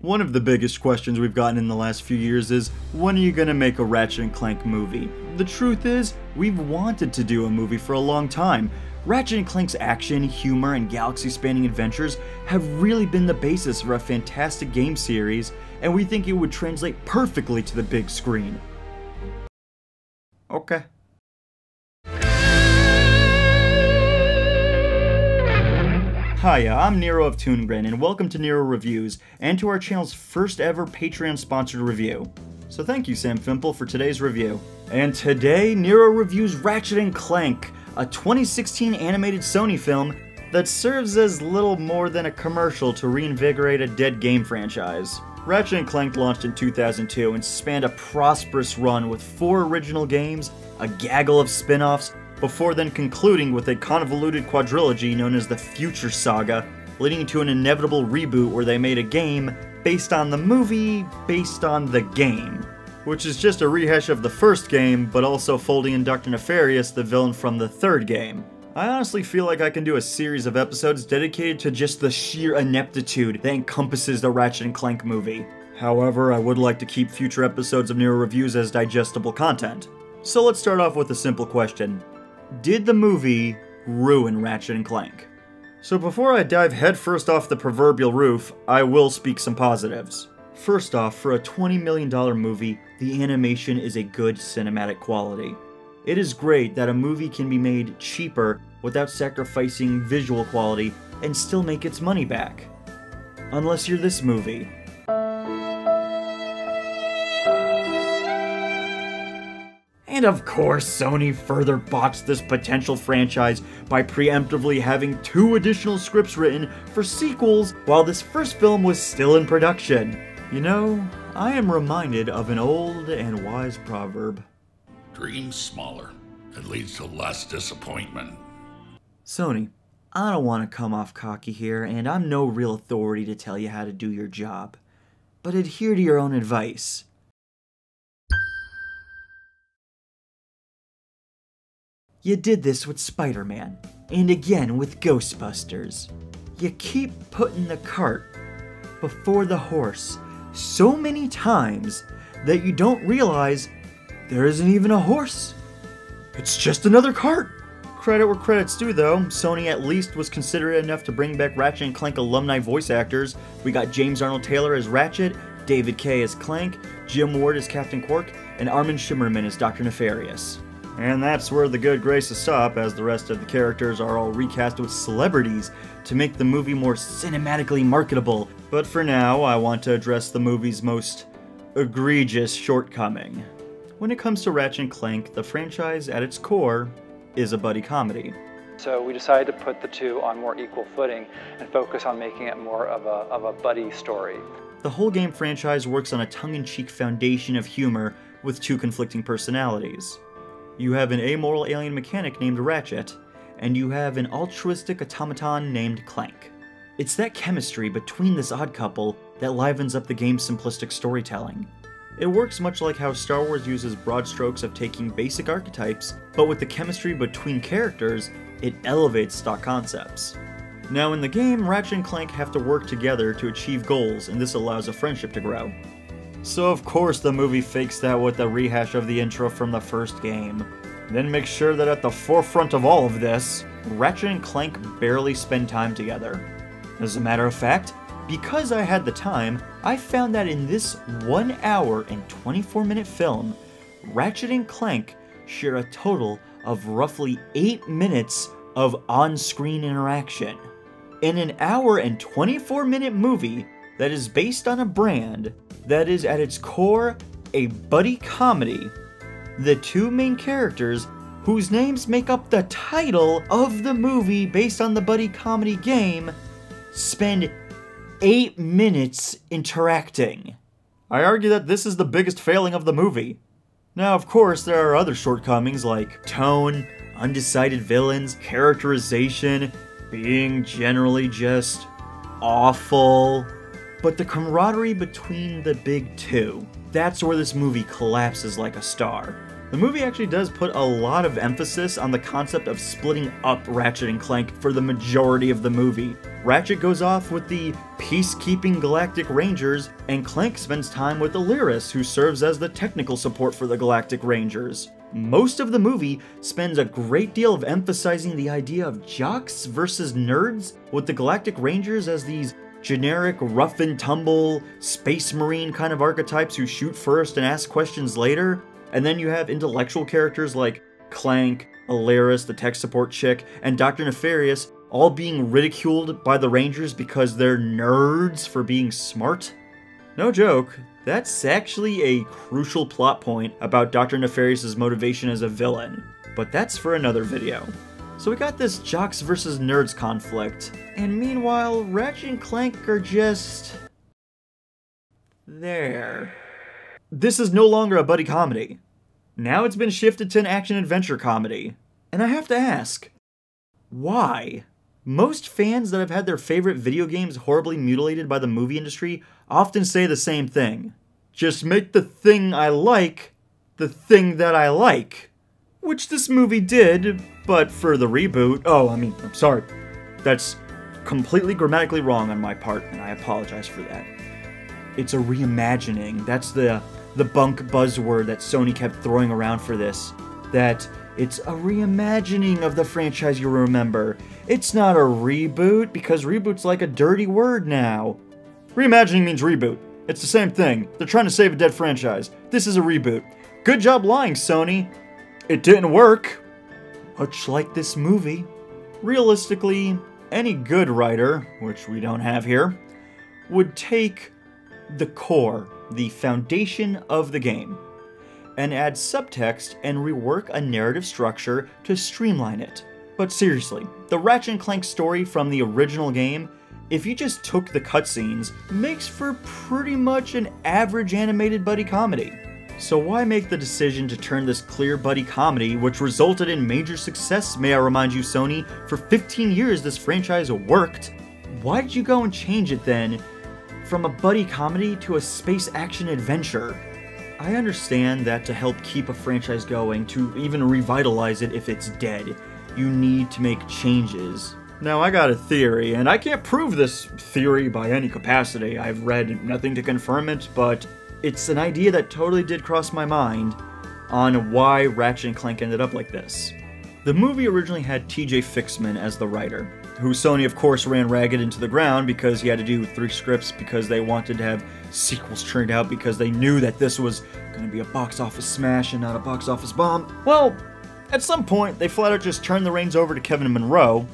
One of the biggest questions we've gotten in the last few years is, when are you gonna make a Ratchet & Clank movie? The truth is, we've wanted to do a movie for a long time. Ratchet & Clank's action, humor, and galaxy-spanning adventures have really been the basis for a fantastic game series, and we think it would translate perfectly to the big screen. Okay. Hiya, I'm Nero of Toongren, and welcome to Nero Reviews, and to our channel's first ever Patreon-sponsored review. So thank you, Sam Fimple, for today's review. And today, Nero reviews Ratchet & Clank, a 2016 animated Sony film that serves as little more than a commercial to reinvigorate a dead game franchise. Ratchet & Clank launched in 2002 and spanned a prosperous run with 4 original games, a gaggle of spin-offs, before then concluding with a convoluted quadrilogy known as the Future Saga, leading to an inevitable reboot where they made a game based on the movie based on the game, which is just a rehash of the first game, but also folding in Dr. Nefarious, the villain from the third game. I honestly feel like I can do a series of episodes dedicated to just the sheer ineptitude that encompasses the Ratchet & Clank movie. However, I would like to keep future episodes of Nero Reviews as digestible content. So let's start off with a simple question. Did the movie ruin Ratchet & Clank? So before I dive headfirst off the proverbial roof, I will speak some positives. First off, for a $20 million movie, the animation is a good cinematic quality. It is great that a movie can be made cheaper without sacrificing visual quality and still make its money back. Unless you're this movie. And of course, Sony further botched this potential franchise by preemptively having 2 additional scripts written for sequels while this first film was still in production. You know, I am reminded of an old and wise proverb. Dream smaller. It leads to less disappointment. Sony, I don't want to come off cocky here, and I'm no real authority to tell you how to do your job. But adhere to your own advice. You did this with Spider-Man, and again with Ghostbusters. You keep putting the cart before the horse so many times that you don't realize there isn't even a horse. It's just another cart. Credit where credit's due though, Sony at least was considerate enough to bring back Ratchet & Clank alumni voice actors. We got James Arnold Taylor as Ratchet, David Kaye as Clank, Jim Ward as Captain Quark, and Armin Shimmerman as Dr. Nefarious. And that's where the good graces stop, as the rest of the characters are all recast with celebrities to make the movie more cinematically marketable. But for now, I want to address the movie's most egregious shortcoming. When it comes to Ratchet & Clank, the franchise at its core is a buddy comedy. So we decided to put the two on more equal footing and focus on making it more of a buddy story. The whole game franchise works on a tongue-in-cheek foundation of humor with 2 conflicting personalities. You have an amoral alien mechanic named Ratchet, and you have an altruistic automaton named Clank. It's that chemistry between this odd couple that livens up the game's simplistic storytelling. It works much like how Star Wars uses broad strokes of taking basic archetypes, but with the chemistry between characters, it elevates stock concepts. Now in the game, Ratchet and Clank have to work together to achieve goals, and this allows a friendship to grow. So of course the movie fakes that with a rehash of the intro from the first game. Then makes sure that at the forefront of all of this, Ratchet and Clank barely spend time together. As a matter of fact, because I had the time, I found that in this 1 hour and 24-minute film, Ratchet and Clank share a total of roughly 8 minutes of on-screen interaction. In an hour and 24-minute movie that is based on a brand that is at its core a buddy comedy, the 2 main characters, whose names make up the title of the movie based on the buddy comedy game, spend 8 minutes interacting. I argue that this is the biggest failing of the movie. Now, of course, there are other shortcomings like tone, undecided villains, characterization, being generally just awful. But the camaraderie between the big 2, that's where this movie collapses like a star. The movie actually does put a lot of emphasis on the concept of splitting up Ratchet and Clank for the majority of the movie. Ratchet goes off with the peacekeeping Galactic Rangers, and Clank spends time with Alyris, who serves as the technical support for the Galactic Rangers. Most of the movie spends a great deal of emphasizing the idea of jocks versus nerds, with the Galactic Rangers as these generic rough and tumble space marine kind of archetypes who shoot first and ask questions later. And then you have intellectual characters like Clank, Alyris, the tech support chick, and Dr. Nefarious all being ridiculed by the Rangers because they're nerds for being smart. No joke, that's actually a crucial plot point about Dr. Nefarious's motivation as a villain, but that's for another video. So we got this jocks versus nerds conflict, and meanwhile, Ratchet and Clank are just there. This is no longer a buddy comedy. Now it's been shifted to an action-adventure comedy. And I have to ask, why? Most fans that have had their favorite video games horribly mutilated by the movie industry often say the same thing. Just make the thing I like, the thing that I like. Which this movie did, but for the reboot... I'm sorry. That's completely grammatically wrong on my part, and I apologize for that. It's a reimagining. That's the bunk buzzword that Sony kept throwing around for this. That it's a reimagining of the franchise you remember. It's not a reboot, because reboot's like a dirty word now. Reimagining means reboot. It's the same thing. They're trying to save a dead franchise. This is a reboot. Good job lying, Sony. It didn't work. Much like this movie. Realistically, any good writer, which we don't have here, would take the core, the foundation of the game, and add subtext and rework a narrative structure to streamline it. But seriously, the Ratchet & Clank story from the original game, if you just took the cutscenes, makes for pretty much an average animated buddy comedy. So why make the decision to turn this clear buddy comedy, which resulted in major success, may I remind you, Sony? For 15 years this franchise worked. Why did you go and change it then from a buddy comedy to a space action adventure? I understand that to help keep a franchise going, to even revitalize it if it's dead, you need to make changes. Now I got a theory, and I can't prove this theory by any capacity. I've read nothing to confirm it, but it's an idea that totally did cross my mind on why Ratchet & Clank ended up like this. The movie originally had TJ Fixman as the writer, who Sony of course ran ragged into the ground because he had to do 3 scripts because they wanted to have sequels churned out because they knew that this was going to be a box office smash and not a box office bomb. Well, at some point they flat out just turned the reins over to Kevin Monroe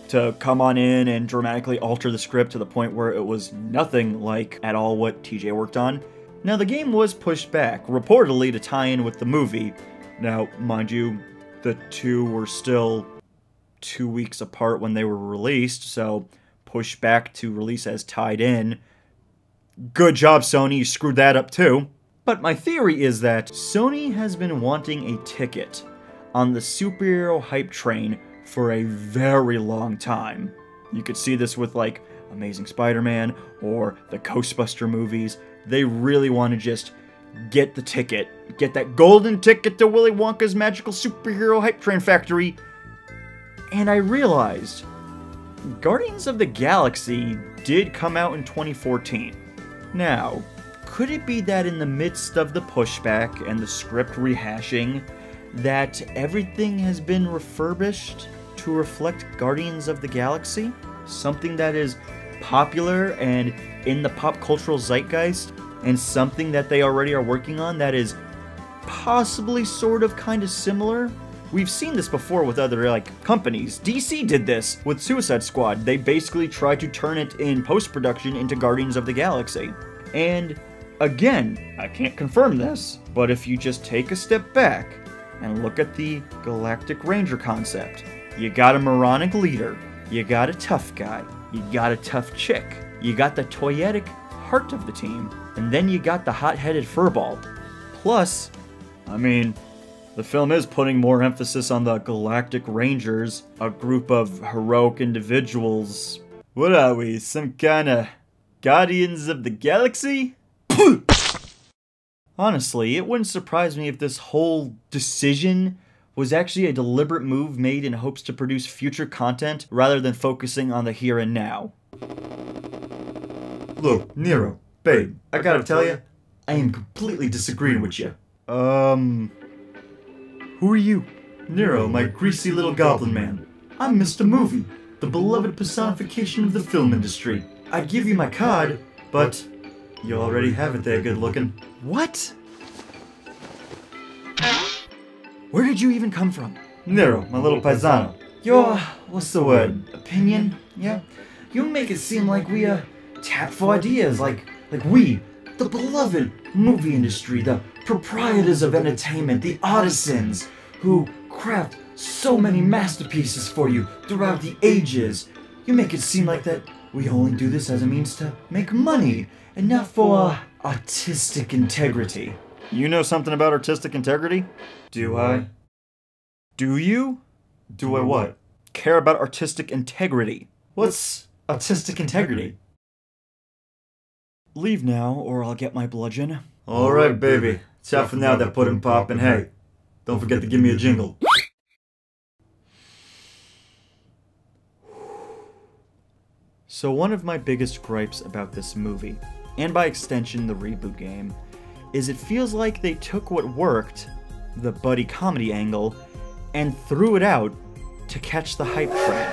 to come on in and dramatically alter the script to the point where it was nothing like at all what TJ worked on. Now the game was pushed back, reportedly to tie in with the movie. Now, mind you, the two were still 2 weeks apart when they were released, so pushed back to release as tied in. Good job, Sony, you screwed that up too. But my theory is that Sony has been wanting a ticket on the superhero hype train for a very long time. You could see this with like Amazing Spider-Man or the Ghostbuster movies. They really want to just get the ticket, get that golden ticket to Willy Wonka's magical superhero hype train factory. And I realized Guardians of the Galaxy did come out in 2014. Now, could it be that in the midst of the pushback and the script rehashing, that everything has been refurbished to reflect Guardians of the Galaxy? Something that is popular and in the pop cultural zeitgeist, and something that they already are working on that is possibly sort of kind of similar? We've seen this before with other companies. DC did this with Suicide Squad. They basically tried to turn it in post-production into Guardians of the Galaxy. And again, I can't confirm this, but if you just take a step back and look at the Galactic Ranger concept, you got a moronic leader, you got a tough guy, you got a tough chick, you got the toyetic heart of the team, and then you got the hot-headed furball. Plus, I mean, the film is putting more emphasis on the Galactic Rangers, a group of heroic individuals. What are we, some kind of Guardians of the Galaxy? Honestly, it wouldn't surprise me if this whole decision was actually a deliberate move made in hopes to produce future content rather than focusing on the here and now. Look, Nero, babe, I gotta tell you, I am completely disagreeing with you. Who are you? Nero, my greasy little goblin man. I'm Mr. Movie, the beloved personification of the film industry. I'd give you my card, but you already have it there, good looking. What? Where did you even come from? Nero, my little paisano. Your, what's the word? Opinion? Yeah? You make it seem like we, tap for ideas, like we, the beloved movie industry, the proprietors of entertainment, the artisans, who craft so many masterpieces for you throughout the ages. You make it seem like that we only do this as a means to make money, and not for artistic integrity. You know something about artistic integrity? Do I? Do you? Do I what? Care about artistic integrity. What's artistic integrity? Leave now, or I'll get my bludgeon. Alright, baby. Ciao for now, that pudding pop, and hey, don't forget to give me a jingle. So one of my biggest gripes about this movie, and by extension the reboot game, is it feels like they took what worked, the buddy comedy angle, and threw it out to catch the hype train.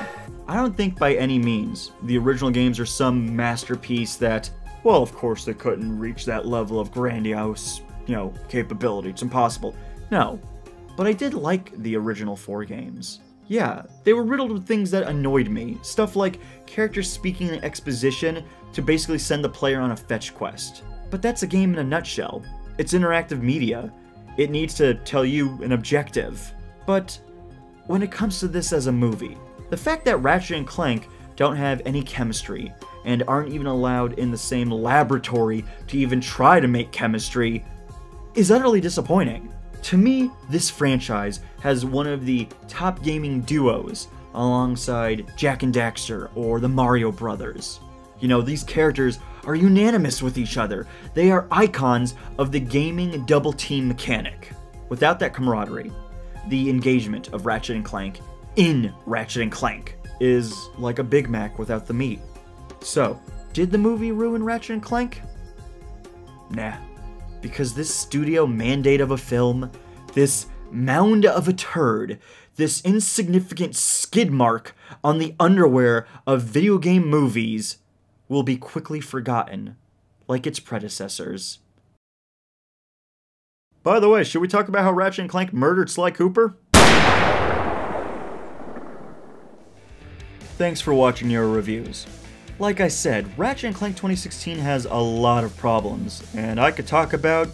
I don't think by any means the original games are some masterpiece that, well, of course they couldn't reach that level of grandiose, capability. It's impossible. No. But I did like the original 4 games. Yeah, they were riddled with things that annoyed me. Stuff like characters speaking in exposition to basically send the player on a fetch quest. But that's a game in a nutshell. It's interactive media. It needs to tell you an objective. But when it comes to this as a movie, the fact that Ratchet & Clank don't have any chemistry and aren't even allowed in the same laboratory to even try to make chemistry is utterly disappointing. To me, this franchise has one of the top gaming duos alongside Jak and Daxter or the Mario Brothers. These characters are unanimous with each other. They are icons of the gaming double team mechanic. Without that camaraderie, the engagement of Ratchet & Clank in Ratchet & Clank is like a Big Mac without the meat. So, did the movie ruin Ratchet & Clank? Nah. Because this studio mandate of a film, this mound of a turd, this insignificant skid mark on the underwear of video game movies will be quickly forgotten, like its predecessors. By the way, should we talk about how Ratchet & Clank murdered Sly Cooper? Thanks for watching Nero Reviews. Like I said, Ratchet & Clank 2016 has a lot of problems, and I could talk about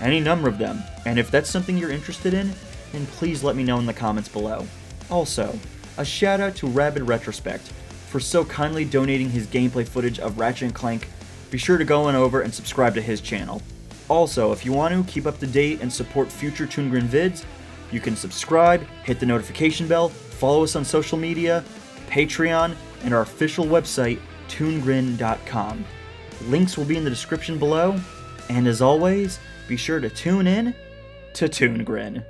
any number of them. And if that's something you're interested in, then please let me know in the comments below. Also, a shout out to Rabid Retrospect for so kindly donating his gameplay footage of Ratchet & Clank. Be sure to go on over and subscribe to his channel. Also, if you want to keep up to date and support future Toon Grin vids, you can subscribe, hit the notification bell, follow us on social media, Patreon, and our official website, toongrin.com. Links will be in the description below, and as always, be sure to tune in to Toon Grin.